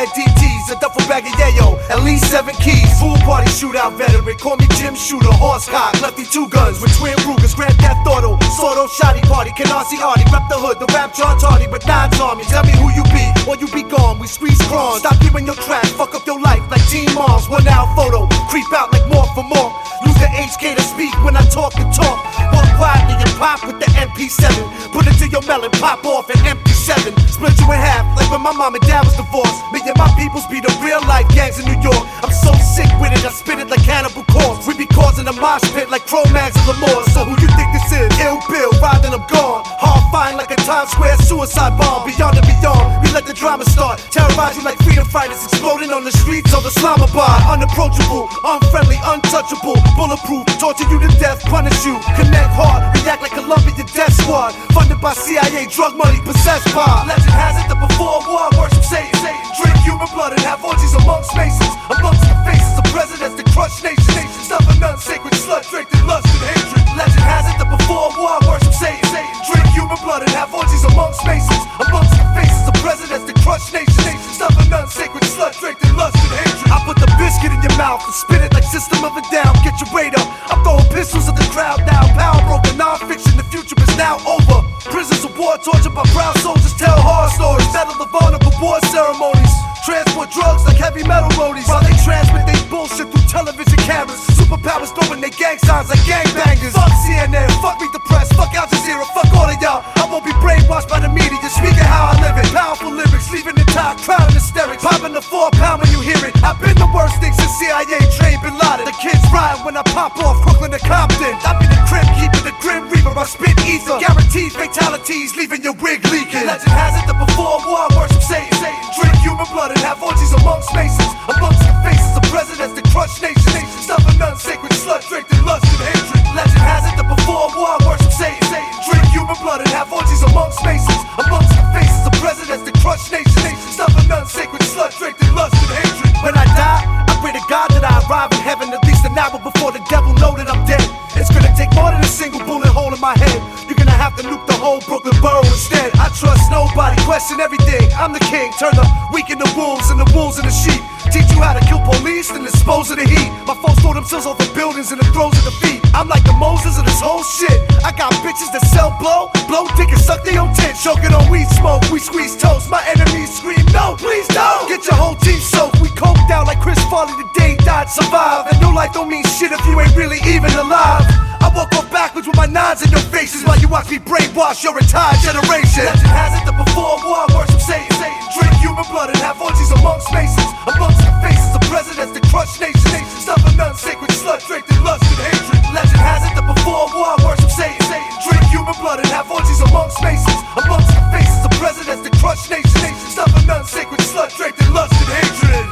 dead DTs, a duffel bag of yayo, at least 7 keys. Pool party shootout veteran, call me Jim Shooter, horsecock, lefty 2 guns with twin Rugers, Grand Theft Auto, Sordo, Shoddy Party, Canarsie Artie, rep the hood, the rap John Tardy with 9s on me. Tell me who you be, or you be gone. We squeeze crons, stop giving your trash, fuck up your life like Teen Moms. 1 hour photo, creep out like more for more. Lose the HK to speak when I talk the talk. Walk quietly and pop with the MP7. Put it to your melon, pop off an empty 7. Split you in half like when my mom and dad was divorced. Me and my peoples be the real life gangs in New York. I'm so sick with it, I spit it like Cannibal Corpse. We be causing a mosh pit like Cro-Mags and Lamore. So who you think this is? Ill Bill, riding I'm gone. Hard fine like a Times Square suicide bomb. Beyond and beyond, we let the drama start. Terrorize you like freedom fighters exploding on the streets of Islamabad. Unapproachable, unfriendly, untouchable, bulletproof, torture you to death, punish you. Connect hard, react like Columbia Death Squad. Funded by CIA, drug money, possessed by. Legend has it that before war, worship Satan. Drink human blood and have orgies amongst masons. Amongst the faces of presidents that crush nations. Suffer none sacred, slut draped in lust and hatred. Legend has it that before war, worship Satan. Drink human blood and have orgies amongst masons. Amongst the faces of presidents that crush nations. Suffer none sacred, slut draped in lust and hatred. I put the biscuit in your mouth and spit it like System of a Down. Get your weight up. I'm throwing pistols at the crowd now. Power broken, non-fiction, the future is now over. Prisoners of war tortured by proud soldiers tell horror stories. Battle the vulnerable war ceremonies. Transport drugs like heavy metal roadies. While they transmit they bullshit through television cameras. Superpowers throwing their gang signs like gangbangers. Fuck CNN, fuck me the press, fuck Al Jazeera, fuck all of y'all. I won't be brainwashed by the media, speaking how I live it. Powerful lyrics, leaving the top, crowding hysterics. Popping the 4-pound when you hear it. I've been the worst thing since CIA trained Bin Laden. The kids ride when I pop off Brooklyn to Compton. I be the crib keeper, the grim reaper, I spit ether. Guaranteed fatalities, leaving your wig leaking. Legend has it that before war, worship Satan. Drink human blood and have orgies amongst masons. Amongst the faces of presidents that crush nations. Suffer none sacred, slut draped in lust and hatred. Legend has it that before war, worship Satan. Drink human blood and have orgies amongst masons. Amongst the faces of presidents that crush nations. Suffer none sacred, slut draped in lust and hatred. When I die, I pray to God that I arrive in heaven at least an hour before the devil know that I'm dead. It's gonna take more than a single bullet hole in my head. You're gonna have to nuke the whole Brooklyn borough instead. I trust nobody, question everything. I'm the king, turn the weak into wolves and the wolves into sheep. Teach you how to kill police and dispose of the heat. My folks throw themselves off the buildings and the throws of the feet. I'm like the Moses of this whole shit. I got bitches that sell blow dick and suck their own tit. Choking on weed smoke, we squeeze toast. My enemies scream, no, please don't. Get your whole team soaked, we coked out like Chris Farley the day he died, survive. And your life don't mean shit if you ain't really even alive. I walk off backwards with my 9s in your faces while you watch me brainwash your entire generation. Legend has it that before war, worship Satan. Drink human blood and have orgies amongst masons. Amongst the faces of presidents that crush nations. Suffer none sacred, slut draped in lust and hatred. Legend has it that before war, worship Satan. Drink human blood and have orgies amongst masons. Amongst the faces of presidents that crush nations. Suffer none sacred, slut draped in lust and hatred.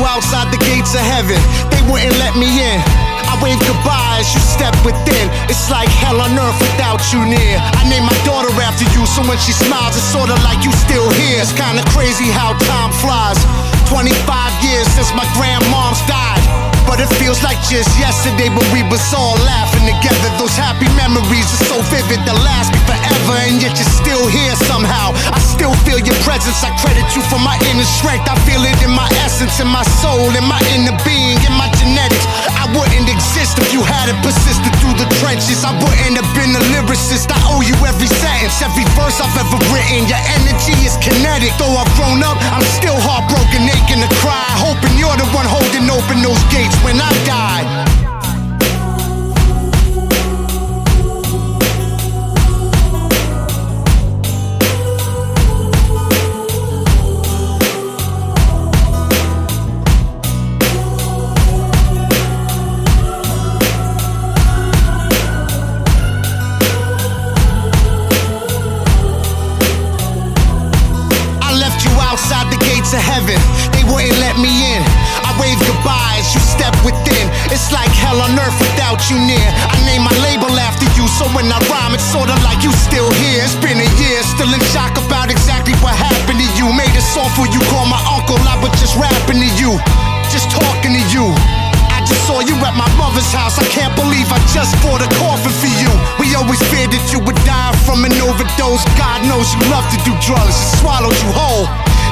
Outside the gates of heaven, they wouldn't let me in. I waved goodbye as you step within. It's like hell on earth without you near. I named my daughter after you, so when she smiles, it's sorta like you still here. It's kinda crazy how time flies. 25 years since my grandmom's died, but it feels like just yesterday when we was all laughing together. Those happy memories are so vivid, they'll last me forever, and yet you're still here somehow. I still feel your presence, I credit you for my inner strength. I feel it in my essence, in my soul, in my inner being, in my genetics. I wouldn't exist if you hadn't persisted through the trenches. I wouldn't have been the lyricist lyricist, I owe you every sentence, every verse I've ever written. Your energy is kinetic. Though I've grown up, I'm still heartbroken, aching to cry, hoping you're the one holding open those gates when I die. Outside the gates of heaven, they wouldn't let me in. I waved goodbye as you step within. It's like hell on earth without you near. I named my label after you, so when I rhyme, it's sorta like you still here. It's been a year, still in shock about exactly what happened to you. Made a song for you, call my uncle, I was just rapping to you, just talking to you. I just saw you at my mother's house, I can't believe I just bought a coffin for you. We always feared that you would die from an overdose. God knows you love to do drugs, it swallowed you whole.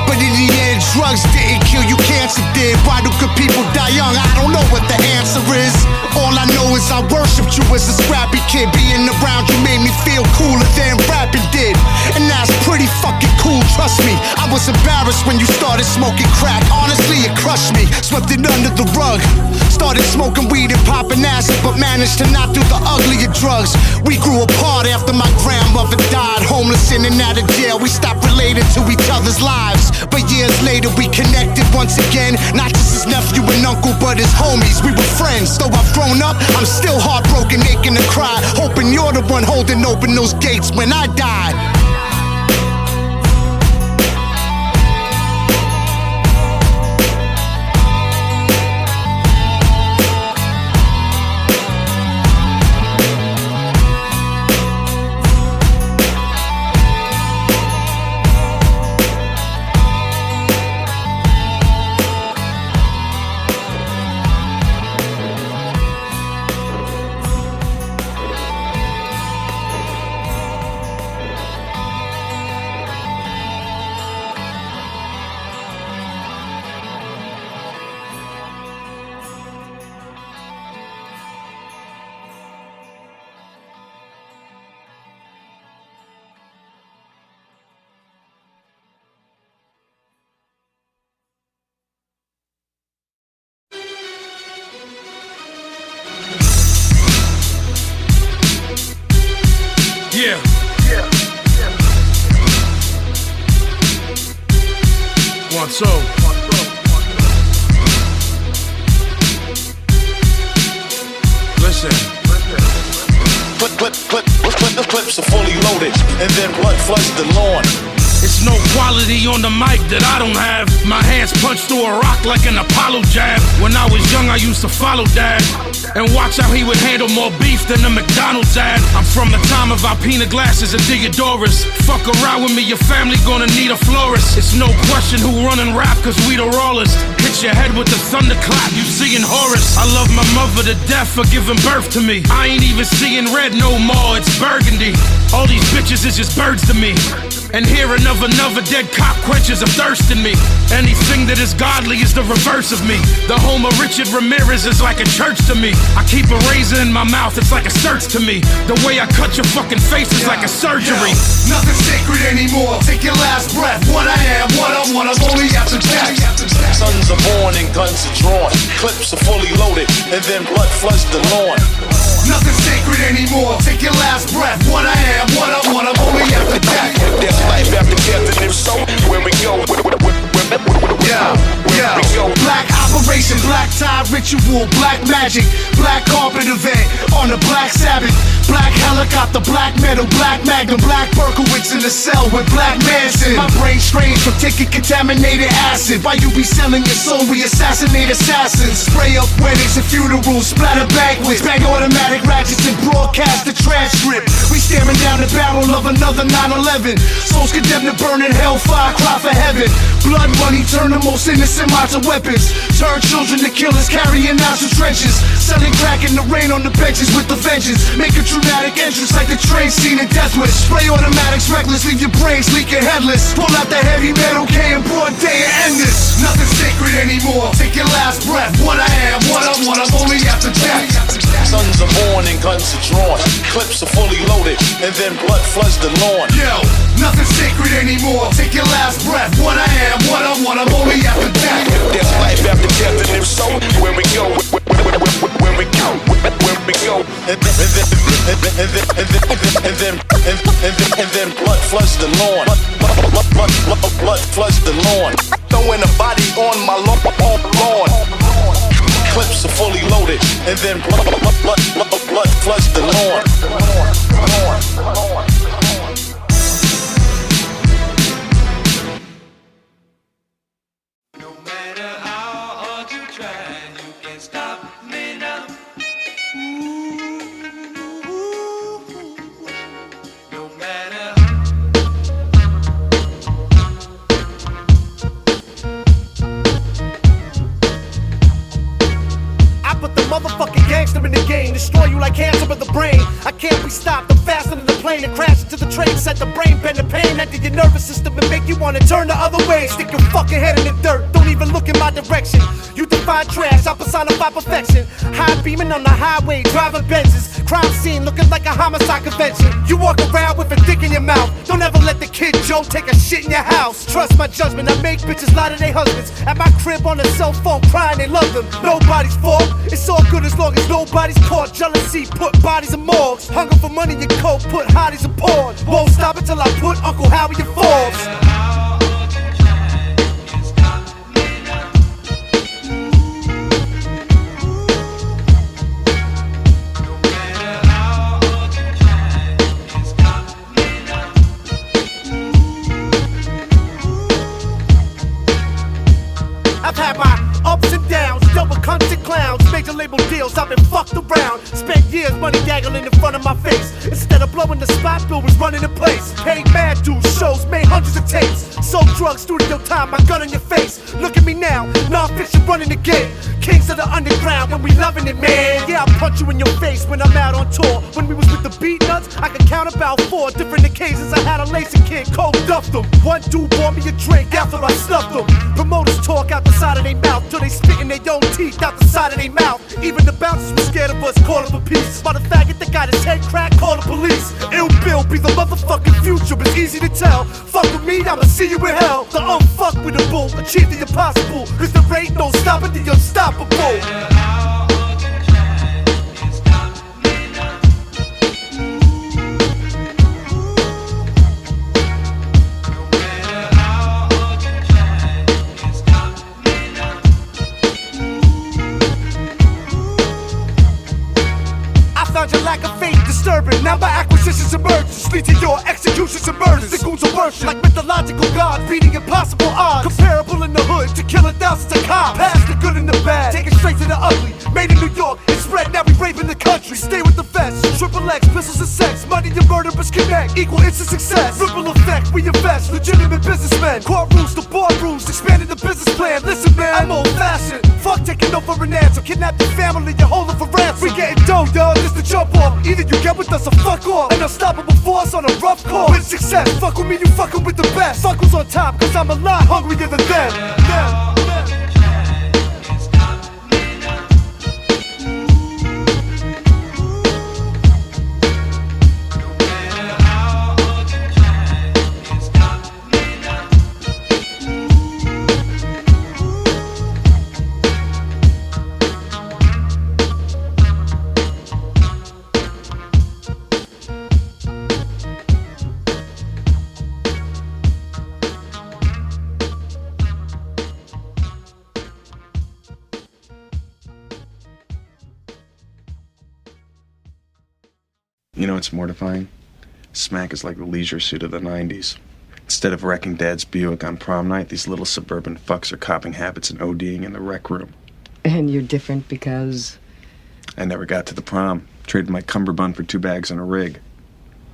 But in the end, drugs didn't kill you, cancer did. Why do good people die young? I don't know what the answer is. All I know is I worshipped you as a scrappy kid. Being around you made me feel cooler than rapping did. And that's pretty fucking cool, trust me. I was embarrassed when you started smoking crack. Honestly, it crushed me, swept it under the rug. Started smoking weed and popping acid, but managed to not do the uglier drugs. We grew apart after my grandmother died. Homeless in and out of jail, we stopped relating to each other's lives. But years later we connected once again. Not just his nephew and uncle, but his homies. We were friends. Though I've grown up, I'm still heartbroken, aching to cry, hoping you're the one holding open those gates when I die. Yeah. One, two. Listen. Clips are fully loaded, and then blood floods the lawn. It's no quality on the mic that I don't have. My hands punched through a rock like an Apollo jab. When I was young, I used to follow Dad and watch how he would handle more beef than a McDonald's ad. I'm from the time of Alpina glasses and Theodoras. Fuck around with me, your family gonna need a florist. It's no question who running rap, cause we the rawest. Hit your head with the thunderclap, you seeing Horus. I love my mother to death for giving birth to me. I ain't even seeing red no more, it's burgundy. All these bitches is just birds to me. And hearing of another dead cop quenches a thirst in me. Anything that is godly is the reverse of me. The home of Richard Ramirez is like a church to me. I keep a razor in my mouth, it's like a search to me. The way I cut your fucking face is like a surgery. Nothing's sacred anymore, take your last breath. What I am, what I'm only after death. Sons are born and guns are drawn. Clips are fully loaded, and then blood floods the lawn. Nothing's sacred anymore, take your last breath. What I am, what I'm only after death. There's life after death, and if so, where we go? Black operation, black tie ritual, black magic, black carpet event on the Black Sabbath, black helicopter, black metal, black magnum, black Berkowitz in the cell with Black Manson. My brain strange from taking contaminated acid. Why you be selling your soul? We assassinate assassins. Spray up weddings and funerals, splatter banquets, bang automatic ratchets and broadcast the transcript. We staring down the barrel of another 9/11. Souls condemned to burn in hellfire, cry for heaven. Blood money turn the most innocent minds to weapons. Turn children to killers carrying out to trenches. Selling crack in the rain on the benches with the vengeance. Making dramatic entrance like the train scene in Death Wish. Spray automatics reckless, leave your brains leaking headless. Pull out the heavy metal K in broad day and end this. Nothing sacred anymore. Take your last breath. What I am, what I'm only after death. Sons are born and guns are drawn. Clips are fully loaded, and then blood floods the lawn. Yo, nothing sacred anymore. Take your last breath. What I am, what I'm only after death. There's life after death, and if so, where we go, where we go, where we go. And then blood floods the lawn. Blood floods the lawn. Throwing a body on my lawn. Clips are fully loaded, and then blood floods the lawn. No matter how hard you try, you can't stop me now. No matter. I put the motherfucking gangster in the game, destroy you like cancer of the brain. I can't be stopped, I'm faster than the plane and crash into the train. Set the brain, bend the pain, enter your nervous system and make you wanna turn the other way. Stick your fucking head in the dirt, don't even look in my direction. You define trash, I personify perfection. High beaming on the highway, driving Benzes. Crime scene looking like a homicide convention. You walk around with a dick in your mouth. Don't ever let the kid Joe take a shit in your house. Trust my judgment, I make bitches lie to their husbands. At my crib on their cell phone crying they love them. Nobody's fault, it's all good as long as nobody's caught. Jealousy put bodies in morgues. Hunger for money and coke put hotties in pawns. Won't stop until I put Uncle Howie in Forbes. I've had my ups and downs, dealt with cunts and clowns, major label deals, I've been fucked around. Spent years money daggling in front of my face. Instead of blowing the spot, bill was running in place. Paid mad dues, shows, made hundreds of tapes. Sold drugs, studio time, my gun in your face. Look at me now, non-fiction running the game. Kings of the underground, and we loving it, man. Yeah, I'll punch you in your face when I'm out on tour. When we was with the beat nuts, I could count about 4 different occasions I had a lazy kid cold duffed them. One dude bought me a drink after I snuffed them. Promoters talk out the side of their mouth till they spitting their own teeth out the side of their mouth. Even the bouncers were scared of us, call him a piece. While the faggot that got his head cracked, call the police. Ill Bill be the motherfucking future, it's easy to tell. Fuck with me, I'ma see you in hell. The unfuckwittable, achieve the impossible. Cause there ain't no stopping the unstoppable. Your lack of faith disturbing. Now my acquisitions emerge, lead to your executions and murders. The goons are worship like mythological gods, beating impossible odds. Comparable in the hood to killing thousands of cops. Past the good and the bad, take it straight to the ugly. Made in New York, it's spread, now we raping the country. Stay with the vets, triple X, pistols and sex. Money and murder must connect, equal instant success. Ripple effect, we invest, legitimate businessmen. Courtrooms to boardrooms, expanding the business plan. Listen man, I'm old fashioned. Fuck taking over an answer, kidnap your family, you hold them for ransom. We getting dough, dog, this the jump off. Either you get with us or fuck off. An unstoppable force on a rough course. With success, fuck with me, you fucking with the best. Fuck who's on top, cause I'm a lot hungrier than them. You know what's mortifying? Smack is like the leisure suit of the 90s. Instead of wrecking Dad's Buick on prom night, these little suburban fucks are copping habits and ODing in the rec room. And you're different because? I never got to the prom. Traded my cummerbund for 2 bags and a rig.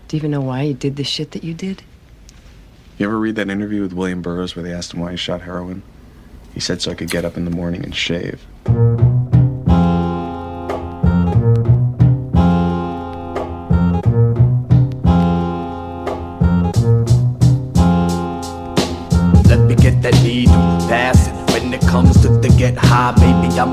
Do you even know why you did the shit that you did? You ever read that interview with William Burroughs where they asked him why he shot heroin? He said so I could get up in the morning and shave.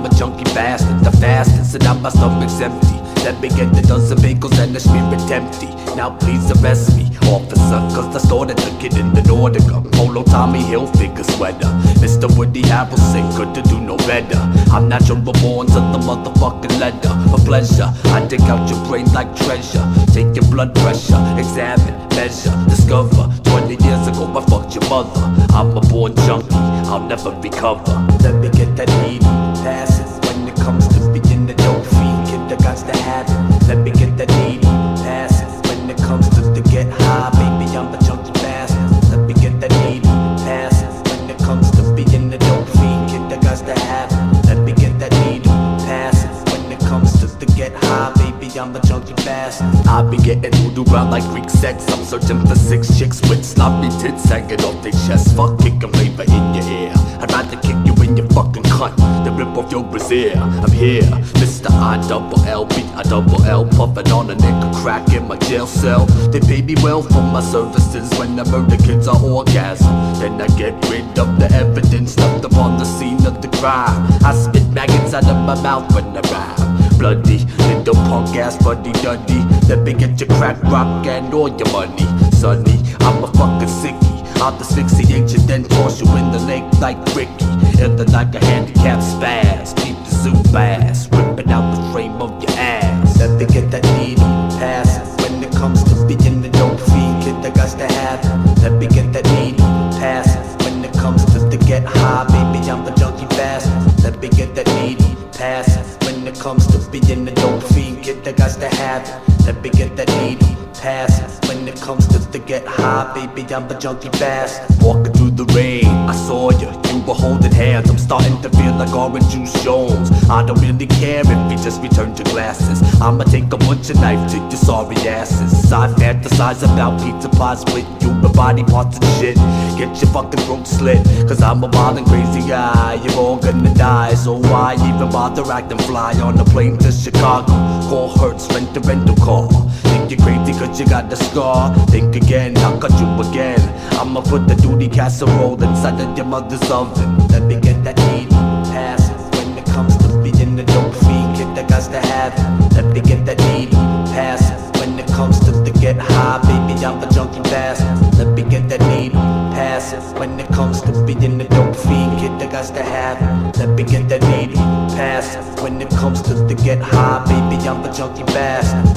I'm a junkie bastard, the fastest, and now my stomach's empty. Let me get a dozen bagels and the spirit empty. Now please arrest me, officer, cause I started looking in the Nordica. Polo Tommy Hilfiger sweater, Mr. Woody Harrelson couldn't do no better. I'm natural born to the motherfucking letter. A pleasure, I dig out your brain like treasure. Take your blood pressure, examine, measure, discover. 20 years ago I fucked your mother. I'm a born junkie, I'll never recover. Let me get that needle, passes when it comes to being the dope fiend. Kid, I got to have it. Let me get that needle, passes when it comes to get high. Baby, I'm a junkie bastard. Let me get that needle, passes when it comes to being the dope fiend. Kid, I got to have it. Let me get that needle, passes when it comes to get high. Baby, I'm a junkie bastard. I be getting voodoo around like Greek sex. I'm searching for 6 chicks with sloppy tits hanging off their chest. Fuck kicking flavor in your ear. I'd rather kick you in your fucking cunt than rip off your brassiere. I'm here, Mr. I-double-L, B.I.l.l, puffin' on a nigga crack in my jail cell. They pay me well for my services when I murder kids I orgasm. Then I get rid of the evidence left upon the scene of the crime. I spit maggots out of my mouth when I rhyme. Bloody, little punk ass buddy duddy. Let me get your crack rock and all your money. Sonny, I'm a fucking sickie. I'll asphyxiate you, then toss you in the lake like Ricky. Either like a handicapped spaz. Keep the zoo bass, ripping out the frame of your ass. Let me get that needle, passes when it comes to being the dope fiend. Kid, I got to have it. Let me get that needle, passes when it comes to get high. Baby, I'm a junkie bastard. Let me get that needle, passes when it comes to being the dope fiend. Kid, I got to have it. Let me get that needle, passes when it comes to get high. Baby, I'm a junkie bastard. Walking through the rain, I saw you were holding hands. I'm starting to feel like Orange Juice Jones. I don't really care if you just return your glasses. I'ma take a butcher knife to your sorry asses. I fantasize about pizza pies with human body parts and shit. Get your fucking throat slit, cause I'm a wild and crazy guy. You're all gonna die, so why even bother acting fly on a plane to Chicago? Call Hertz, rent a rental car. Think you're crazy cause you got the scar. Think again, I'll cut you again. I'ma put the duty casserole inside of your mother's oven. Let me get that needle, passes when it comes to being the dope fiend. Kid, I got to have it. Let me get that needle, passes when it comes to get high. Baby, I'm a junkie bastard. Let me get that needle, passes when it comes to being the dope fiend. Kid, I got to have it. Let me get that needle, passes when it comes to get high. Baby, I'm a junkie bastard.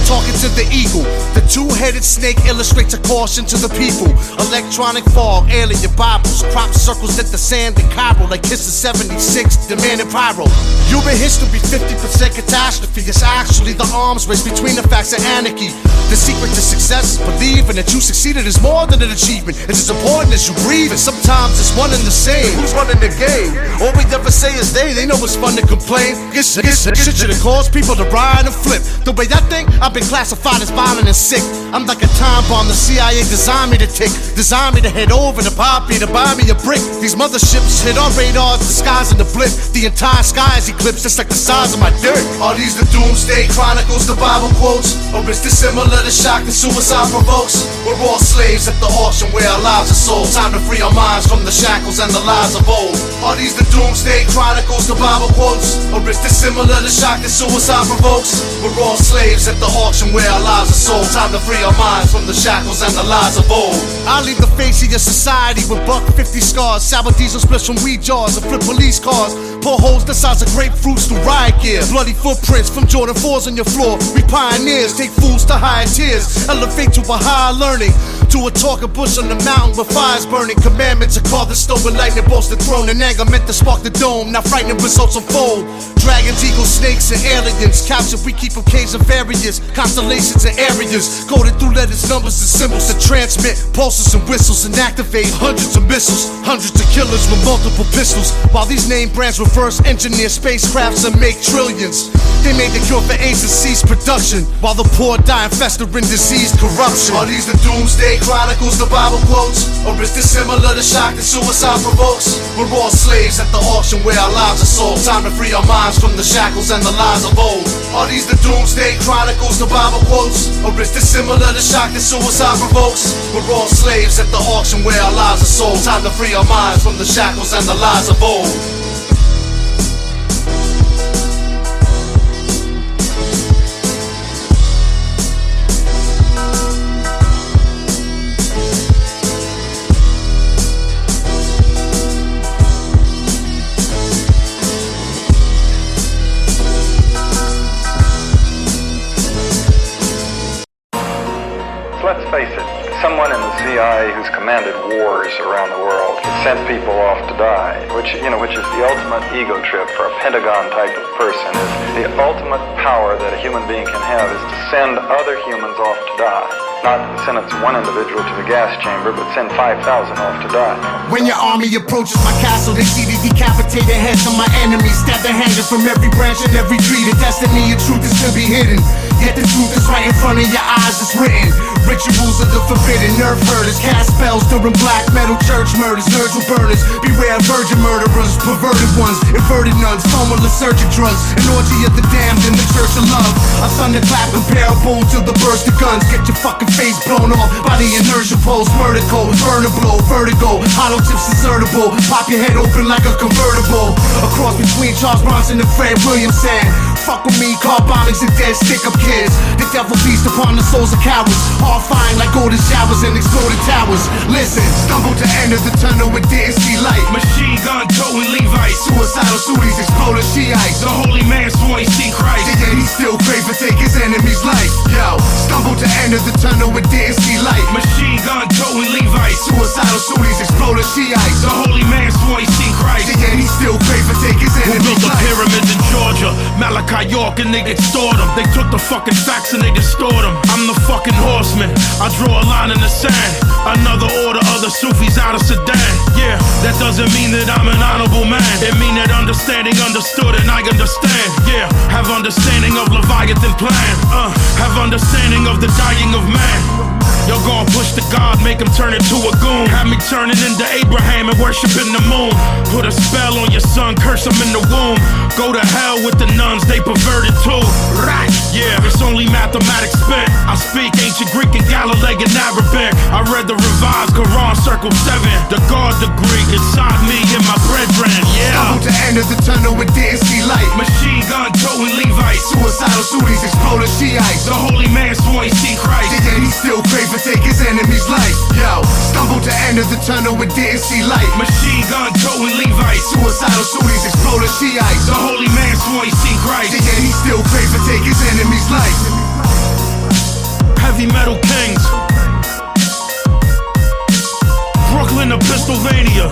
Talking to the eagle. The two-headed snake illustrates a caution to the people. Electronic fog, alien Bibles, crop circles at the sand in Cairo like Kiss of 76, demanding pyro. Human history 50% catastrophe. It's actually the arms race between the facts and anarchy. The secret to success is believing that you succeeded is more than an achievement. It's as important as you breathe, and sometimes it's one and the same. Who's running the game? All we ever say is they know it's fun to complain. Shit should have caused people to ride and flip. The way I think, I've been classified as violent and sick. I'm like a time bomb the CIA designed me to tick. Designed me to head over to Poppy to buy me a brick. These motherships hit our radars, disguising the blip. The entire sky is eclipsed, just like the size of my dick. Are these the doomsday chronicles, the Bible quotes? Or is this similar to shock that suicide provokes? We're all slaves at the auction where our lives are sold. Time to free our minds from the shackles and the lies of old. Are these the doomsday chronicles, the Bible quotes? Or is this similar to shock that suicide provokes? We're all slaves slaves at the auction where our lives are sold. Time to free our minds from the shackles and the lies of old. I leave the face of your society with $1.50 scars, sour diesel splits from weed jars and flip police cars. Pull holes the size of grapefruits through riot gear. Bloody footprints from Jordan 4s on your floor. We pioneers, take fools to higher tiers. Elevate to a higher learning. To a talking bush on the mountain with fires burning. Commandments are carved in stone with lightning bolts the throne. And anger meant to spark the dome. Now frightening results unfold. Dragons, eagles, snakes, and aliens. Captured, we keep them caves of various constellations and areas. Coded through letters, numbers, and symbols to transmit pulses and whistles and activate hundreds of missiles. Hundreds of killers with multiple pistols. While these name brands reverse engineer spacecrafts and make trillions. They made the cure for AIDS and cease production, while the poor die and fester in disease corruption. Are these the doomsday chronicles, the Bible quotes? Or is this similar to shock that suicide provokes? We're all slaves at the auction where our lives are sold. Time to free our minds from the shackles and the lies of old. Are these the doomsday chronicles, the Bible quotes? Or is this similar to shock that suicide provokes? We're all slaves at the auction where our lives are sold. Time to free our minds from the shackles and the lies of old. Let's face it, someone in the CIA who's commanded wars around the world sent people off to die, which is the ultimate ego trip for a Pentagon type of person. Is the ultimate power that a human being can have is to send other humans off to die. Not sentence one individual to the gas chamber, but send 5,000 off to die. When your army approaches my castle, they see the decapitated heads of my enemies. Stab their hangers from every branch and every tree. The destiny of truth is to be hidden. Yet the truth is right in front of your eyes, it's written. Rituals of the forbidden, nerve herders, cast spells during black metal church murders, nerds with burners. Beware virgin murderers, perverted ones, inverted nuns, formula surgic drugs, an orgy of the damned in the church of love. A thunderclap and parable till the burst of guns. Get your fucking face blown off by the inertia pulse, vertical, burner blow, vertigo, hollow tips insertable. Pop your head open like a convertible. A cross between Charles Bronson and Fred Williamson. Fuck with me, car bombings and dead stick-up kids. The devil feast upon the souls of cowards, horrifying like golden showers and exploded towers. Listen, stumbled to enter the tunnel with didn't see light. Machine gun towing Levites, Suicidal suities, exploded Shiites. the holy man swore he seen Christ. Yeah, he still crave for take his enemy's life. Yo, stumbled to enter the tunnel with didn't see light. Machine gun towing Levites, Suicidal suities, exploded Shiites. the holy man swore he seen Christ. Yeah, he still crave for take his Who built enemy's the life. pyramids in Georgia? Malachi York and they extort them. They took the fucking facts and they distort them. I'm the fucking horseman. I draw a line in the sand. Another order, other Sufis out of Sudan. Yeah, that doesn't mean that I'm an honorable man. It mean that understanding understood and I understand. Yeah, have understanding of Leviathan plan. Have understanding of the dying of man. You're gonna push the God, make him turn into a goon. Have me turning into Abraham and worshiping the moon. Put a spell on your son, curse him in the womb. Go to hell with the nuns, they perverted too. Right, yeah, it's only mathematics spent. I speak ancient Greek and Galilean and Arabic. I read the revised Quran, circle 7. The God degree inside me and my brethren, yeah. Stumbled to enter the tunnel with didn't see light. Machine gun towing Levites, Suicidal suities, exploded Shiites. the holy man swore he seen Christ. Yeah, he still crave for take his enemy's life. Yo, stumbled to enter the tunnel with didn't see light. Machine gun towing Levites, Suicidal suities, exploded Shiites. the holy man swore he seen Christ. Yeah, he still crave for take his enemy's life. Heavy metal kings, Brooklyn to Pennsylvania,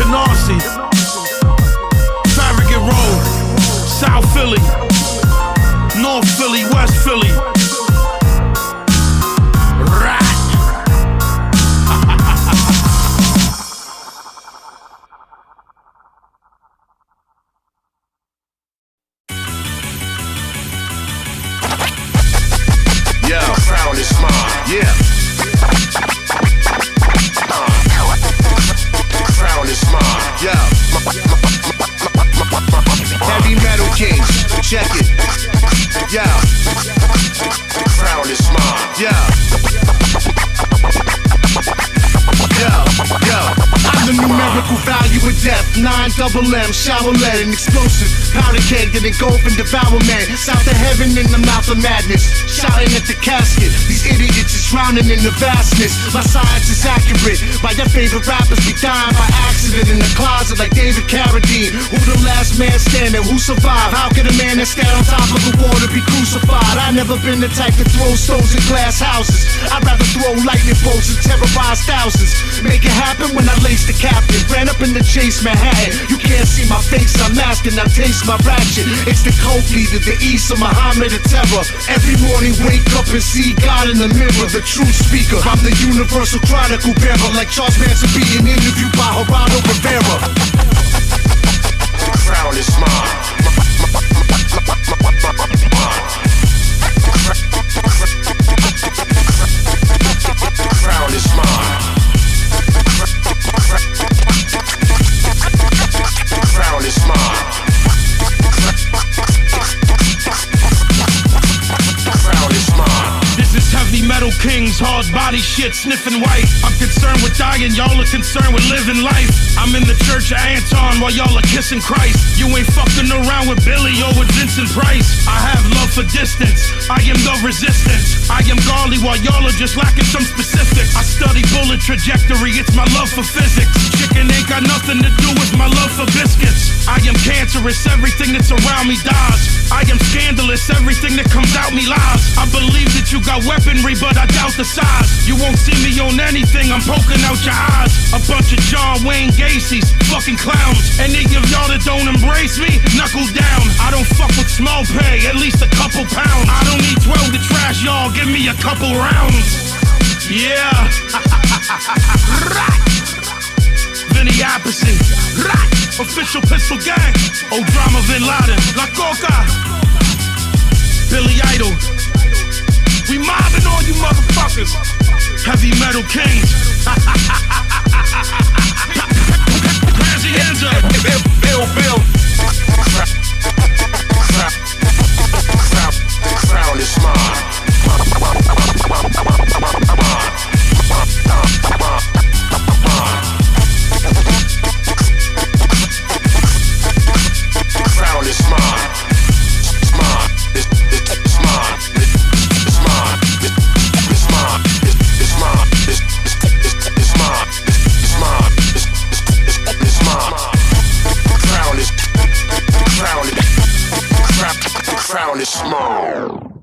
Canarsie, Farragut Road, South Philly, North Philly, West Philly. Right. Yo, crown is mine. Yeah. The crown is mine. Yo. Heavy metal kings. Check it. Yo. The crown is mine. Yo. Yo. I'm the numerical value of death. 9 double M, shower lead, and explosive powder keg that engulf and devour men. South of heaven in the mouth of madness, shouting at the casket. These idiots is drowning in the vastness. My science is accurate. By their favorite rappers be dying by accident in the closet like David Carradine. Who the last man standing? Who survived? How could a man that stand on top of the water be crucified? I never been the type to throw stones in glass houses. I'd rather throw lightning bolts and terrorize thousands. Make it happen when I lace the captain. Ran up in the chase Manhattan. You can't see my face, I'm masking, I taste my ratchet. It's the cult leader, the East of Muhammad of terror. Every morning wake up and see God in the mirror, the true speaker. I'm the universal chronicle bearer, like Charles Manson being interviewed by Gerardo Rivera. The crown is mine. The crown is mine. The crown is mine. The crown is mine. This is heavy metal kings, hard body shit, sniffing white. I'm concerned with dying, y'all are concerned with living life. I'm in the church of Anton while y'all are kissing Christ. You ain't fucking around with Billy or with Vincent Price. I have love for distance, I am the resistance. I am Garley while y'all are just lacking some specifics. I study bullet trajectory, it's my love for physics. Chicken ain't got nothing to do with my love for biscuits. I am cancerous, everything that's around me dies. I am scandalous, everything that comes out me lies. I believe that you got weaponry, but I doubt the size. You won't see me on anything, I'm poking out your eyes. A bunch of John Wayne Gacy's, fucking clowns. Any of y'all that don't embrace me, knuckle down. I don't fuck with small pay, at least a couple pounds. I don't need 12 to trash y'all, give me a couple rounds. Yeah. Vinny Appice, official pistol gang. Drama Bin Laden, La Coca, Billy Idol. We mobbing all you motherfuckers. Heavy metal kings. Hands your hands up. Bill. Crown is mine. Crown is mine. It's mine. It's mine. It's mine. It's mine. It's mine. It's mine. It's mine. It's mine. Crown is small.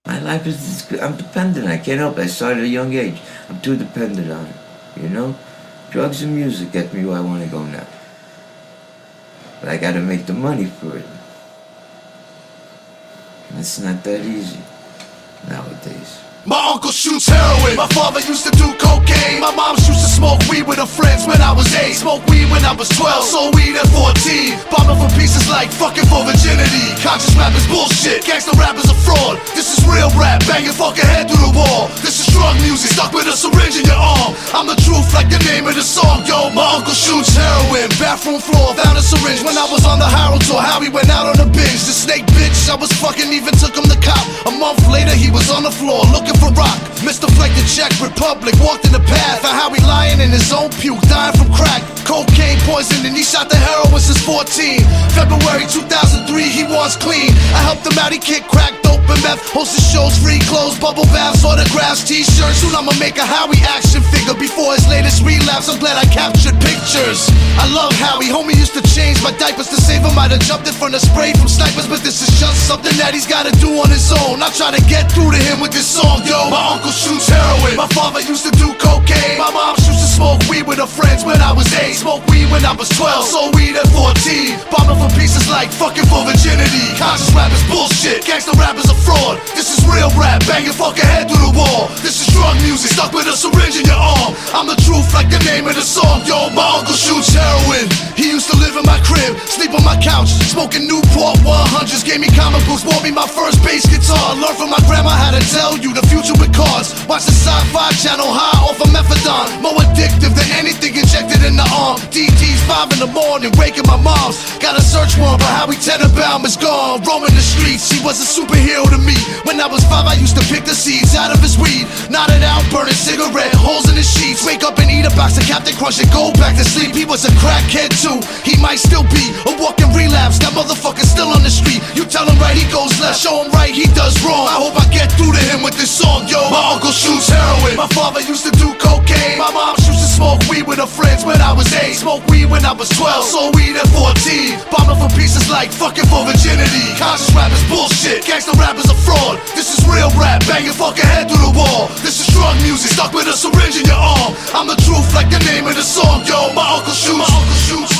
My life is, I'm dependent, I can't help it. I started at a young age. I'm too dependent on it, you know? Drugs and music get me where I want to go now. But I gotta make the money for it. And it's not that easy nowadays. My uncle shoots heroin, my father used to do cocaine. My mom used to smoke weed with her friends when I was 8. Smoked weed when I was 12, sold weed at 14. Bombing for pieces like fucking for virginity. Conscious rap is bullshit, gangsta rap is a fraud. This is real rap, bang your fucking head through the wall. This is drug music, stuck with a syringe in your arm. I'm the truth like the name of the song, yo. My uncle shoots heroin, bathroom floor, found a syringe. When I was on the Harold tour, Howie went out on a binge. The snake bitch I was fucking even took him to cop. A month later he was on the floor, looking for rock. Mr. Fleck the Czech Republic walked in the path. Found Howie lying in his own puke, dying from crack. Cocaine poison and he shot the heroin since 14. February 2003 he was clean. I helped him out, he kicked crack, dope and meth. Hosted shows, free clothes, bubble baths, autographs, t-shirts. Soon I'ma make a Howie action figure. Before his latest relapse, I'm glad I captured pictures. I love Howie, homie used to change my diapers to save him. I'd have jumped in front of spray from snipers, but this is just something that he's gotta do on his own. I try to get through to him with this song, yo. My uncle shoots heroin, my father used to do cocaine. My mom used to smoke weed with her friends when I was 8. Smoked weed when I was 12, sold weed at 14. Bombing for pieces like fucking for virginity. Conscious rap is bullshit, gangsta rap is a fraud. This is real rap, bang your fucking head through the wall. This is drug music, stuck with a syringe in your arm. I'm the truth like the name of the song, yo. My uncle shoots heroin, he used to live in my crib, sleep on my couch, smoking Newport 100s. Gave me comic books, bought me my first bass guitar. Learned from my grandma how to tell you the future with cards. Watch the sci-fi channel high off of methadone. More addictive than anything injected in the arm. DT's 5 in the morning, waking my moms. Got a search warrant, but Howie Tenenbaum is gone. Roaming the streets beats. She was a superhero to me. When I was 5, I used to pick the seeds out of his weed. Nodded out, burning cigarette, holes in his sheets. Wake up and eat a box of Captain Crunch and go back to sleep. He was a crackhead too. He might still be a walking relapse. That motherfucker's still on the street. You tell him right, he goes left. Show him right, he does wrong. I hope I get through to him with this song, yo. My uncle shoots heroin. My father used to do cocaine. My mom used to smoke weed with her friends when I was 8. Smoked weed when I was 12. Sold weed at 14. Bombing for pieces like fucking for virginity. Conscious rap is bullshit. Gangsta rap is a fraud. This is real rap. Bang your fucking head through the wall. This is drug music. Stuck with a syringe in your arm. I'm the truth like the name of the song, yo. My uncle shoots. My uncle shoots.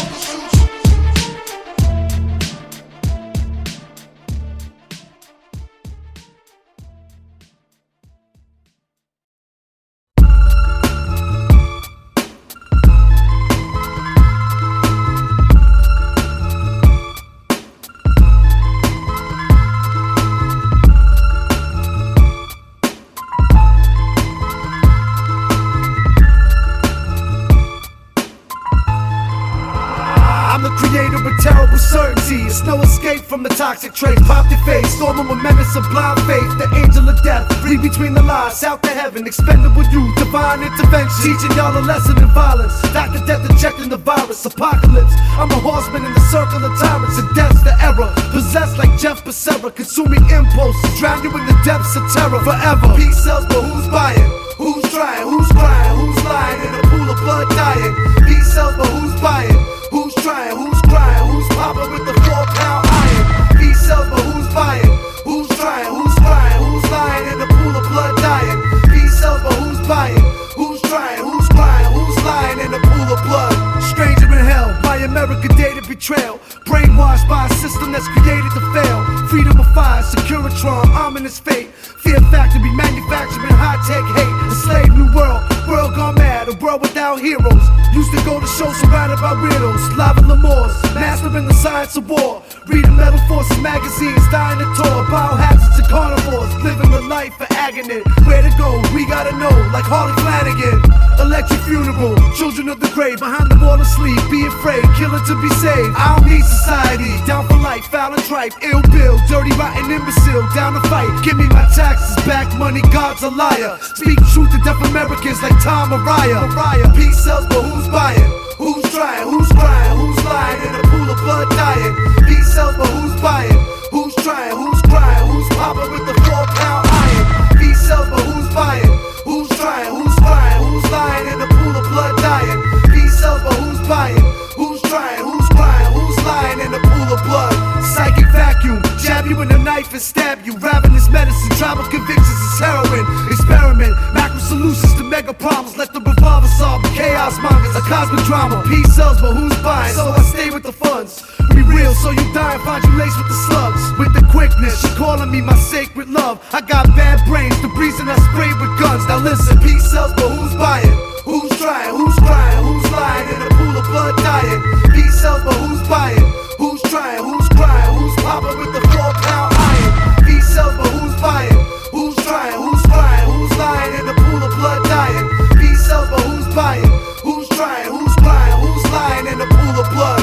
It's no escape from the toxic trait. Pop your face, storm them with menace of blind faith. The angel of death, read between the lines, out to heaven. Expendable youth, divine intervention, teaching y'all a lesson in violence. Dr. Death injecting the virus, apocalypse. I'm a horseman in the circle of tyrants, and death's the error. Possessed like Jeff Becerra, consuming impulses, drown you in the depths of terror forever. Peace sells, but who's buying? Who's trying? Who's crying? Who's lying in a pool of blood dying? Peace sells, but who's buying? Who's trying? Who's crying? Who's popping with the 4-pound iron? Peace sells, but who's buying? Who's trying? Who's crying? Who's lying in a pool of blood dying? Peace sells, but who's buying? Who's trying? Who's crying? Who's lying in a pool of blood? Stranger in hell, my America dated betrayal. Brainwashed by a system that's created to fail. Freedom of fire, Securitron, ominous fate. Fear factor be manufacturing high-tech hate. A slave new world, world gone mad, a world without heroes. Used to go to shows surrounded by weirdos. Lava Lemurs, mastering the science of war. Reading Metal Forces magazines, dying to tour. Biohazards and carnivores, living the life for agony. Where to go, we gotta know, like Harley Flanagan. Electric funeral, children of the grave, behind the wall of sleep. Be afraid, kill it to be saved. I don't need society, down for life, foul and tripe. Ill Bill, dirty, rotten imbecile, down to fight. Give me my taxes back, money, God's a liar. Speak truth to deaf Americans like Tom Mariah. Peace sells, but who's buying? Who's trying? Who's crying? Who's lying in a pool of blood dying? Peace sells, but who's buying? Who's trying? Who's crying? Who's popping with the 4-pound iron? Peace sells, but who's buying? Who's trying? Who's crying? Who's lying in a pool of blood dying? Peace sells, but who's buying? Who's trying? Who's crying? Who's lying in a pool of blood? Psychic vacuum, jab you with a knife and stab you. Ravenous medicine, tribal convictions is heroin. Experiment, macro solutions to mega problems. Let the revolver solve the chaos mongers, a cosmic drama. Peace sells, but who's buying? So I stay with the funds. Be real, so you die and find you laced with the slugs. With the quickness, you're calling me my sacred love. I got bad brains, the reason I sprayed with guns. Now listen, peace sells, but who's buying? Who's trying? Who's crying? Who's lying in a pool of blood dying? Peace sells, but who's buying? Who's trying? Who's crying? Who's popping with the 4-pound iron? Peace sells, but who's buying? Who's trying? Who's crying? Who's lying in a pool of blood dying? Peace sells, but who's buying? Who's trying? Who's crying? Who's lying in a pool of blood?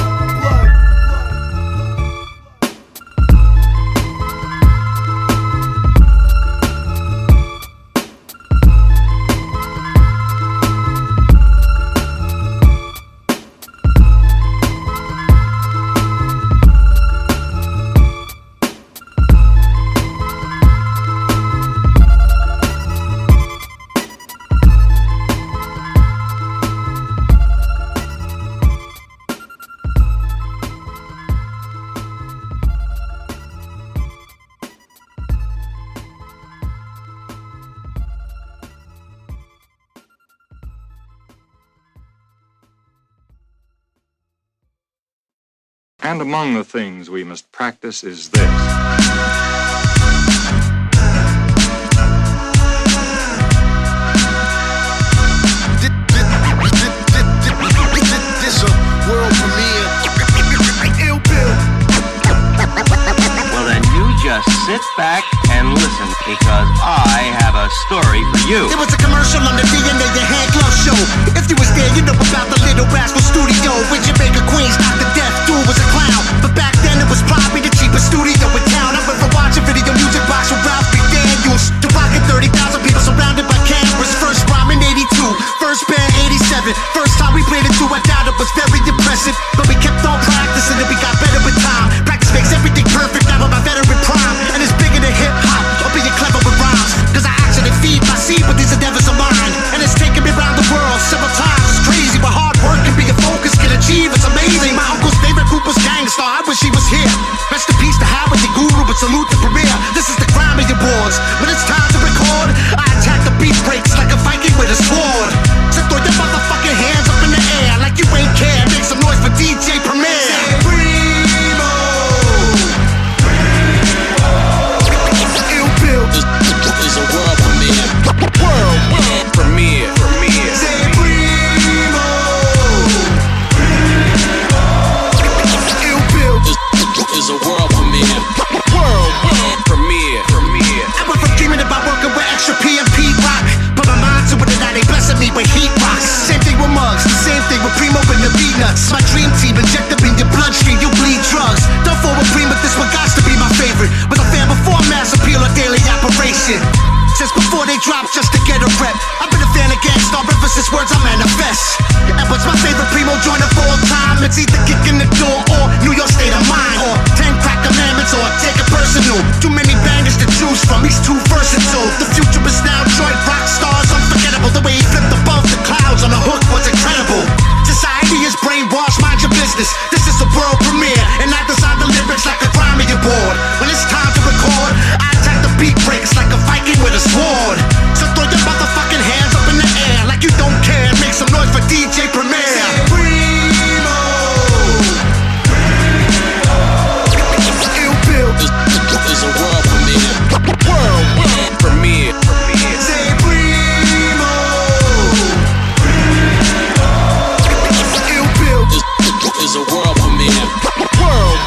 And among the things we must practice is this. This a world premiere. Ill Bill. Well then you just sit back and listen, because I have a story for you. It was a commercial on the DNA and Hand Glove show. If you was there, you know about the Little Rascal Studio with Jamaica Queens. Dr. Death Dude was a clown, but back then it was probably the cheapest studio in town. I went for watch salute the premiere. This is the Grammy Awards. When it's time to record, I attack the beat breaks like a Viking with a sword. So throw your motherfucking hands up in the air like you ain't care. Make some noise for DJ Premier. Primo. IllBill is a world premiere. World premiere. Say Primo. IllBill is a world premiere. World premiere. I went from dreaming about working with extra PMP rock, but my mind to it and now they blessing me with heat rocks. Same thing with mugs, same thing with Primo and the peanuts. My dream team inject up in your bloodstream, you bleed drugs. Don't fall with Primo, this one got to be my favorite. Was a fan before mass appeal or daily operation. Since before they drop just to get a rep. I've been a fan of Gangstar ever since words I manifest. And what's my favorite Primo joint of all time? It's either kicking the door or New York State of Mind, or 10 crack commandments, or take it personal. Too many bangers to choose from, he's too versatile. The future is now joint rock stars, unforgettable. The way he flipped above the clouds on a hook was incredible. Society is brainwashed, mind your business. This is a world premiere, and I design the lyrics like a Grammy Award. When it's time to record, I attack the beat breaks like a Viking with a sword. So throw your motherfucking hands up in the air like you don't care. Make some noise for DJ Premier. Primo. IllBill is a world premiere. World premiere. Say Primo. IllBill is a world premiere. World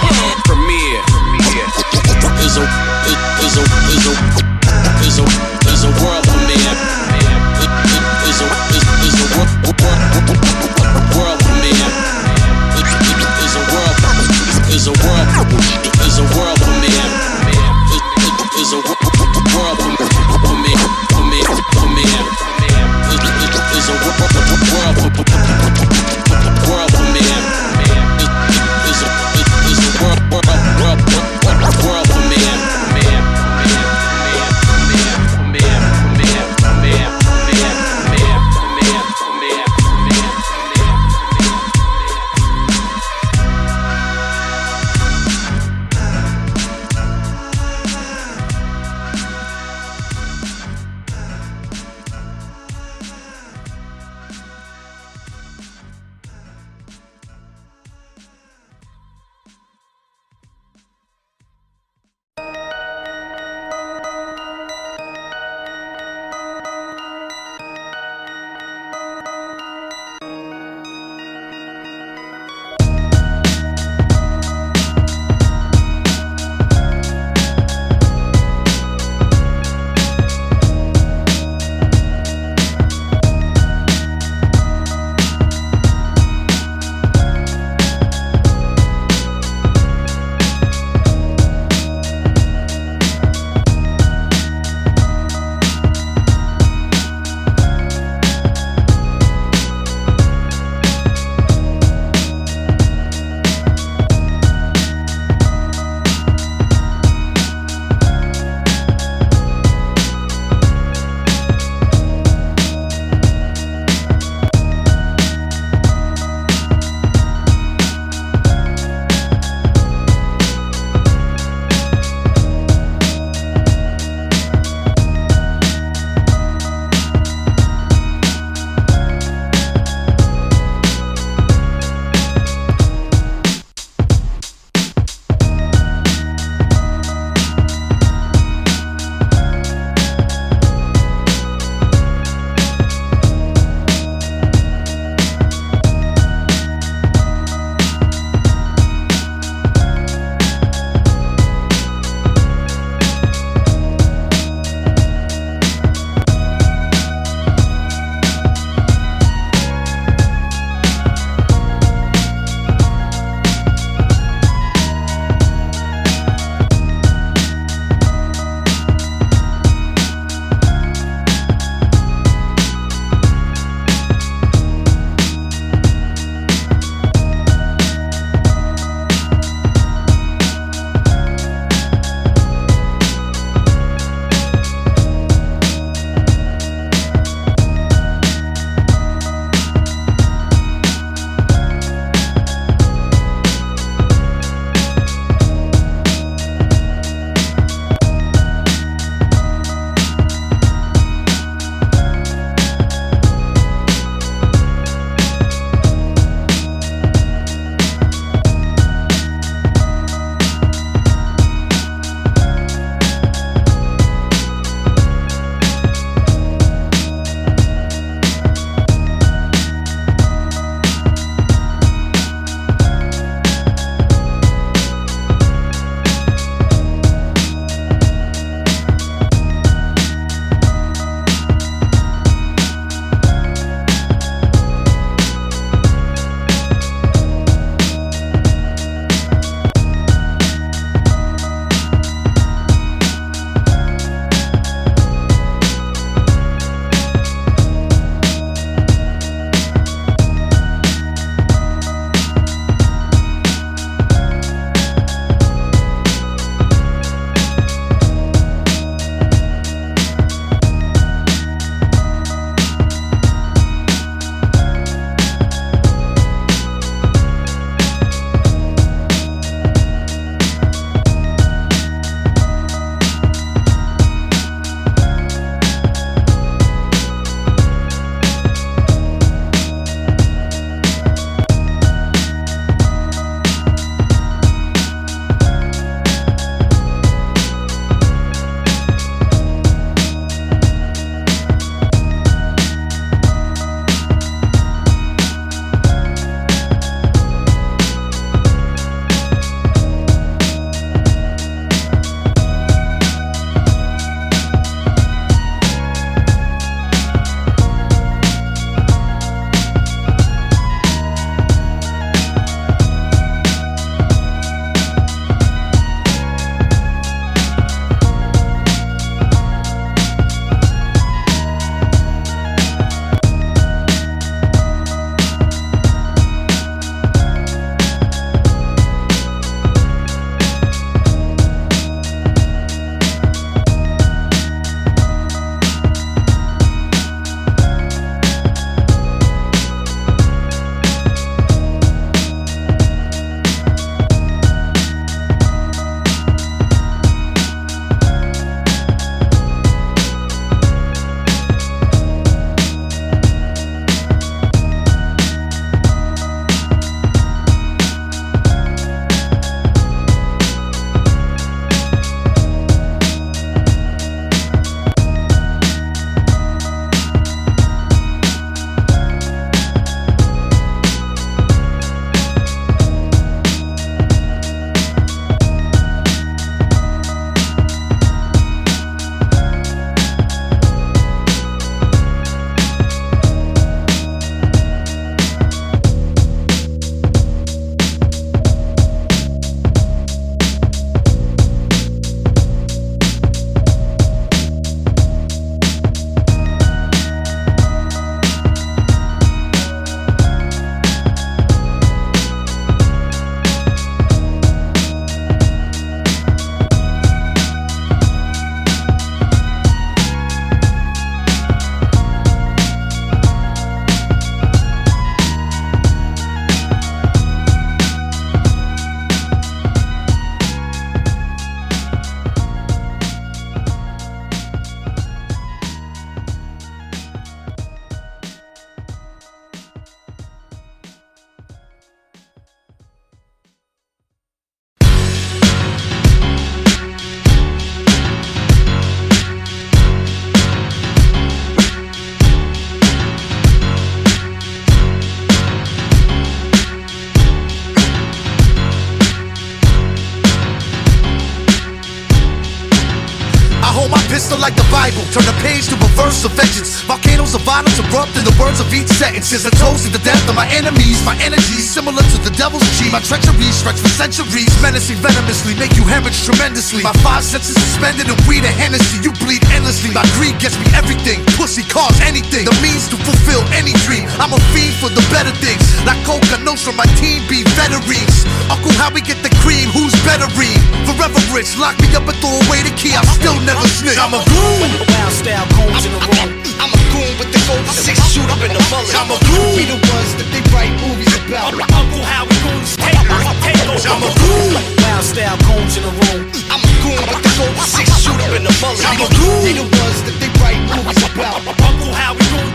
hold my pistol like the Bible, turn a page to a verse of vengeance. Volcanoes of violence erupt in the words of each sentence. Is a toast to the death of my enemies. My energy similar to the devil's chi. My treachery stretch for centuries, menacing venomously, make you hemorrhage tremendously. My five senses suspended and weed and Hennessy. You bleed endlessly. My greed gets me everything. Pussy, cars, anything. The means to fulfill any dream. I'm a fiend for the better things. Like Coca Nostra, my team be veterans. Uncle, how we get the cream? Who's better read? Forever rich, lock me up and throw away the key. I still never snitch. I'm a goon. Wild style cones in the room. I'm a goon with the gold 6 shoot up in the mullet. I'm a goon. We the ones that they write movies about. Uncle Howie goons take over. I'm a goon. Wild style cones in the room. I'm a goon with the gold 6 shoot up in the mullet. I'm a goon. We the ones that they write movies about. Uncle Howie goons.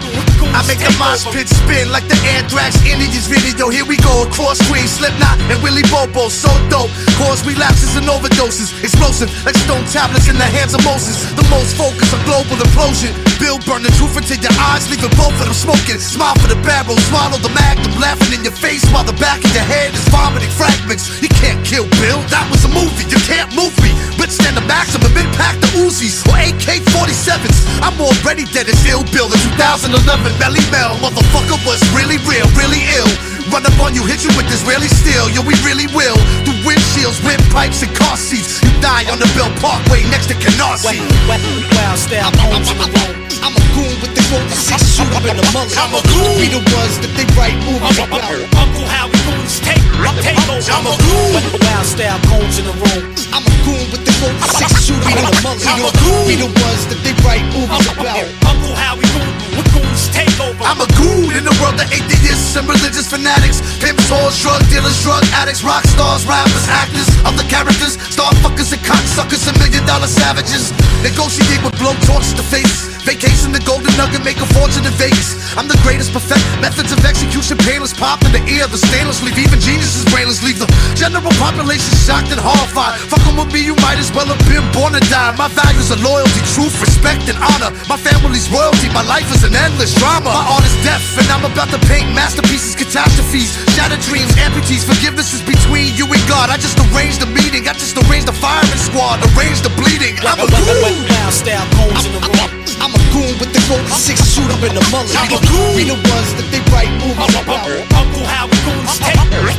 I make the mosh pit spin like the Anthrax Indians video. Here we go across Queen, Slipknot and Willie Bobo. So dope, cause relapses and overdoses. Explosive like stone tablets in the hands of Moses. The most focused on global implosion. Bill burn the truth into your eyes, leaving both of them smoking. Smile for the barrel, swallow the magnum, laughing in your face while the back of your head is vomiting fragments. You can't kill Bill, that was a movie. You can't move me. Bitch, stand the maximum impact the Uzis or AK-47s. I'm already dead as IllBill in 2011. Belly Mel, motherfucker was really real, really ill. Run up on you, hit you with Israeli steel. Yo, we really will. Do windshields, windpipes, and car seats. You die on the Bell Parkway next to Canarsie. Wild style cones in the room. I'm a goon with the gold 6 shoot up in the mullet. I'm a goon. We the ones that they write movies about. Uncle Howie goons take over. I'm a goon. Wild style cones in the room. I'm a goon with the gold 6 shoot up in the mullet. I'm a goon. We the ones that they write movies about. Uncle Howie goons take over. I'm a goon in the world of atheists and religious fanatics. Pimps, whores, drug dealers, drug addicts, rock stars, rappers, actors, other characters, star fuckers and cocksuckers and $1 million savages. Negotiate with blowtorches to faces. Vacation the golden nugget, make a fortune in Vegas. I'm the greatest, perfect methods of execution, painless pop in the ear, the stainless leave. Even geniuses brainless leave. The general population shocked and horrified. Fucking with me, you might as well have been born to die. My values are loyalty, truth, respect, and honor. My family's royalty, my life is an endless drama. My art is death, and I'm about to paint masterpieces, catastrophes, shattered dreams, amputees. Forgiveness is between you and God. I just arranged the meeting, I just arranged the firing squad, arranged the bleeding. I'm a goon. Wild style cones in the room. I'm a goon with the gold 6 shoot up in the mullet. I'm a goon. We the ones that they write movies about. Uncle Howie goons take over.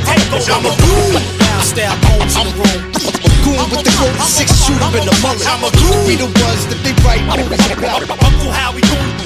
I'm a goon. Wild style cones in the room. I'm a goon with the gold 6 shoot up in the mullet. I'm a goon. We the ones that they write movies about. Uncle Howie goons.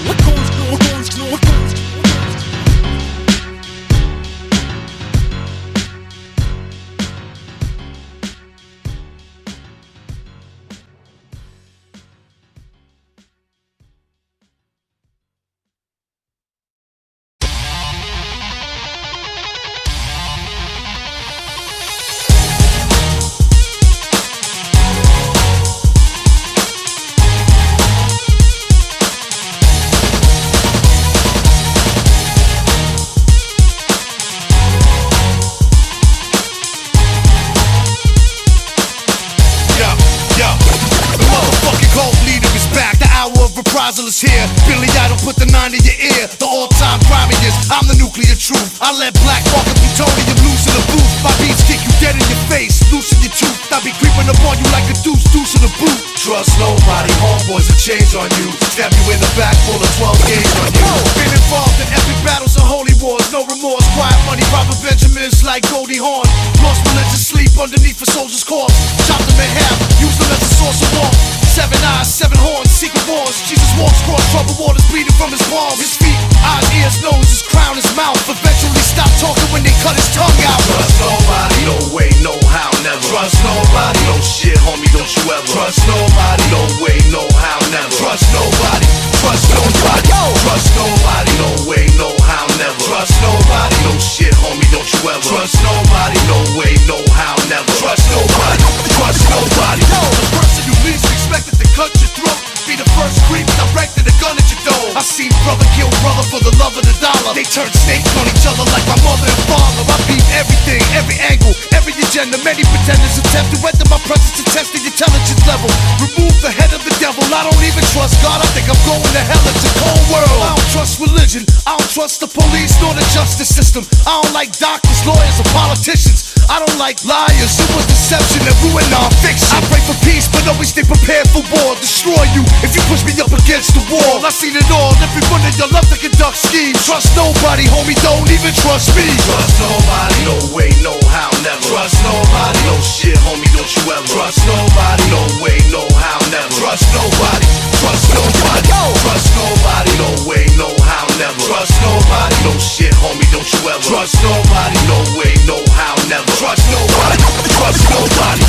Reprisal is here. Billy Idol put the 9 in your ear. The all-time grimiest. I'm the nuclear truth. I let black market plutonium loose in the booth. My beats kick you dead in your face, loosen your tooth. I be creeping up on you like a deuce in the boot. Trust nobody, homeboys will change on you. Stab you in the back, pull a 12 gauge on you. Been involved in epic battles and holy wars. No remorse, quiet money, robber Benjamins like Goldie Hawn. Lost religious sleep underneath a soldier's corpse. Chopped them in half, used them as a source of warmth. 7 eyes, 7 horns, secret wars. Jesus walks across troubled waters, bleeding from his palms. His feet, eyes, ears, nose, his crown, his mouth. Eventually stop talking when they cut his tongue out. Trust nobody, no way, no how, never. Trust nobody, no shit, homie, don't you ever. Trust nobody, no way, no how, never. Trust nobody, trust nobody. Trust nobody, no way, no how, never. Trust nobody, no shit, homie, don't you ever. Trust nobody, no way, no how, never. Trust nobody, trust nobody. The person you least expected to cut your throat be the first creep directed a gun at your dome. I seen brother kill brother for the love of the dollar. They turned snakes on each other like my mother and father. I beat everything, every angle, every agenda. Many pretenders attempt to enter my presence to test the intelligence level. Remove the head of the devil. I don't even trust God. I think I'm going to hell. It's a cold world. I don't trust religion. I don't trust the police nor the justice system. I don't like doctors, lawyers, or politicians. I don't like liars. It was deception that ruined our fiction. I pray for peace, but but always stay prepared for war. Destroy you if you push me up against the wall. I seen it all, every one of y'all love to conduct schemes. Trust nobody, homie, don't even trust me. Trust nobody, no way, no how, never. Trust nobody, no shit, homie, don't you ever. Trust nobody, no way, no how, never. Trust nobody, trust nobody. Trust nobody, no way, no how, never. Trust nobody, no shit, homie, don't you ever. Trust nobody, no way, no how, never. Trust nobody, trust nobody.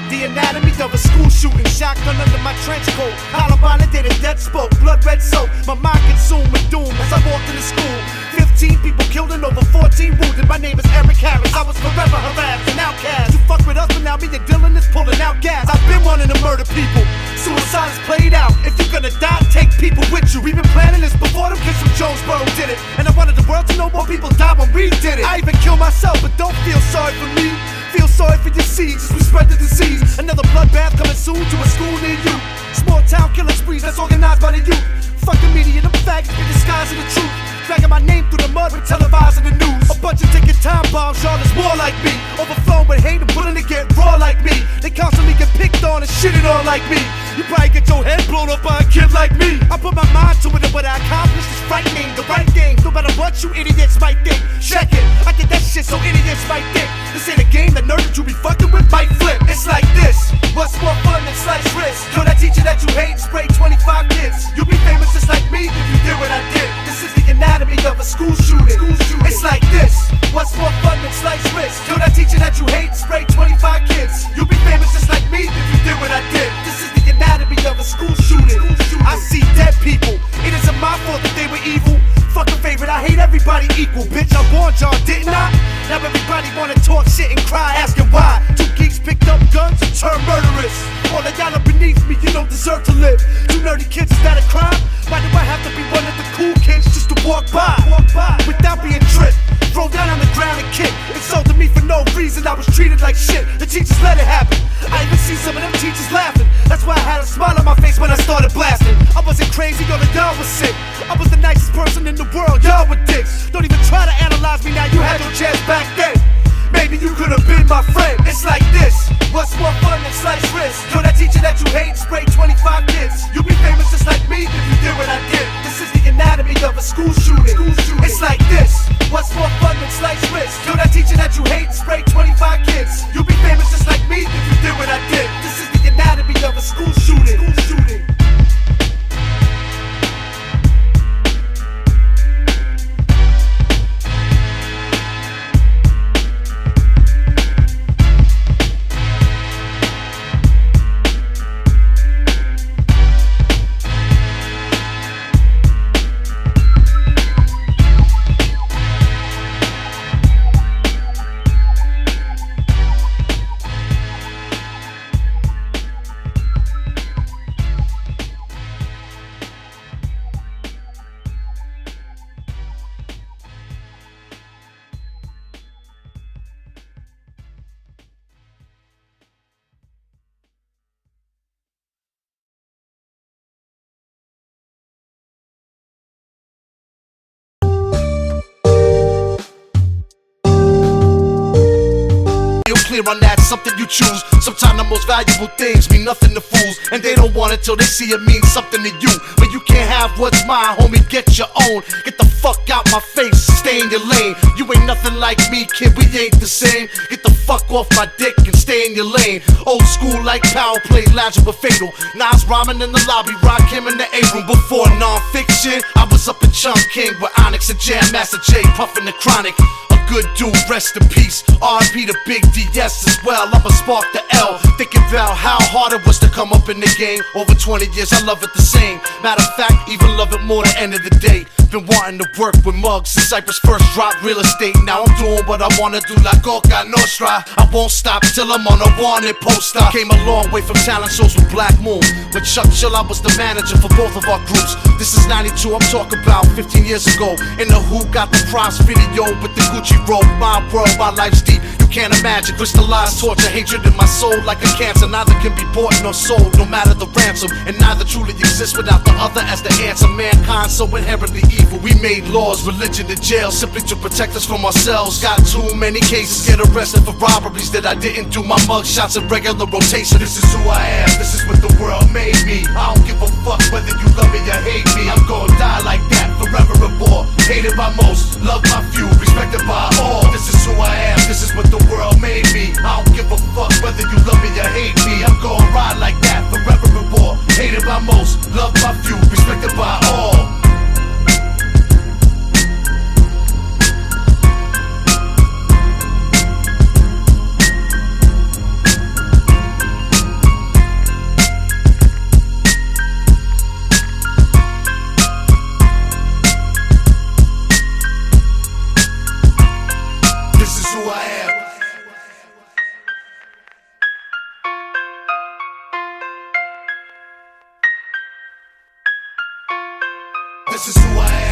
The anatomy of a school shooting, shotgun under my trench coat. Columbine did a death spoke, blood red soap. My mind consumed with doom as I walked into school. 15 people killed and over 14 wounded. My name is Eric Harris, I was forever harassed and outcast. You fuck with us, but now me and Dylan is pulling out gas. I've been wanting to murder people, suicide is played out. If you're gonna die, take people with you. We've been planning this before them kids from Jonesboro did it. And I wanted the world to know more people died when we did it. I even killed myself, but don't feel sorry for me. Feel sorry for your seeds as we spread the disease. Another bloodbath coming soon to a school near you. Small town killing sprees that's organized by the youth. Fuck the media, them faggots be disguising the truth. Dragging my name through the mud with televising the news. A bunch of ticking time bombs, y'all is more like me. Overflowing with hate and willing to get raw like me. They constantly get picked on and shitted on like me. You probably get your head blown up by a kid like me. I put my mind to it and what I accomplished is frightening. The right game, no matter what you idiots might think. Check it, I did that shit so idiots might think. This ain't a game, the nerd that you be fucking with might flip. It's like this, what's more fun than slice wrist? Yo, that teacher that you hate sprayed 25 kids. You'll be famous just like me if you did what I did. This is the anatomy of a school shooting. It's like this, what's more fun than slice wrist? Yo, that teacher that you hate sprayed 25 kids. You'll be famous just like me if you did what I did. This is the anatomy of a school shooting. I see dead people, it isn't my fault that they were evil. Fucking favorite, I hate everybody equal. Bitch, I warned y'all, didn't I? Now everybody wanna talk shit and cry, asking why. Two geeks picked up guns and turned murderers. All of y'all are beneath me, you don't deserve to live. Two nerdy kids, is that a crime? Why do I have to be one of the cool kids just to walk by without being tripped? Throw down on the ground and kick. Insulted me for no reason, I was treated like shit. The teachers let it happen. I even see some of them teachers laughing. That's why I had a smile on my face when I started blasting. I wasn't crazy, all of y'all was sick. I was the nicest person in the world, y'all were dicks. Don't even try to analyze me now, you had your chance back then. Maybe you could've been my friend. It's like this, what's more fun than slice wrist? Yo, that teacher that you hate sprayed 25 kids. You'll be famous just like me if you did what I did. This is the anatomy of a school shooting. It's like this, what's more fun than slice wrist? Yo, that teacher that you hate sprayed 25 kids. You'll be famous just like me if you did what I did. This is the anatomy of a school shooting. Clear on that, something you choose. Sometimes the most valuable things mean nothing to fools, and they don't want it till they see it means something to you. But you can't have what's mine, homie, get your own. Get the fuck out my face, stay in your lane. You ain't nothing like me, kid, we ain't the same. Get the fuck off my dick and stay in your lane. Old school like power play, logic but fatal. Nas rhyming in the lobby, rock him in the A-room. Before non-fiction, I was up in Chunk King with Onyx and Jam Master J, puffing the chronic. A good dude, rest in peace. R.I.P. to Big D.S. as well. I'ma spark the L, thinking about how hard it was to come up in the game. Over 20 years, I love it the same. Matter of fact, even love it more the end of the day. Been wanting to work with mugs since Cypress first dropped real estate. Now I'm doing what I wanna do, like Coca Nostra. I won't stop till I'm on a wanted poster. Came a long way from talent shows with Black Moon. With Chuck Chill, I was the manager for both of our groups. This is 92, I'm talking about 15 years ago. In the Who got the props video with the Gucci robe. My world, my life's deep, you can't imagine. Crystallized torture, hatred in my soul like a cancer. Neither can be bought nor sold, no matter the ransom. And neither truly exists without the other as the answer. Mankind so inherently evil, we made laws, religion and jail simply to protect us from ourselves. Got too many cases, get arrested for robberies that I didn't do. My mug shots in regular rotation. This is who I am, this is what the world made me. I don't give a fuck whether you love me or hate me. I'm gonna die like that, forever and more. Hated by most, loved by few, respected by all. This is who I am, this is what the world made me. I don't give a fuck whether you love me or hate me. I'm gonna ride like that, forever and more. Hated by most, loved by few, respected by all. This is who I am. This is who I am.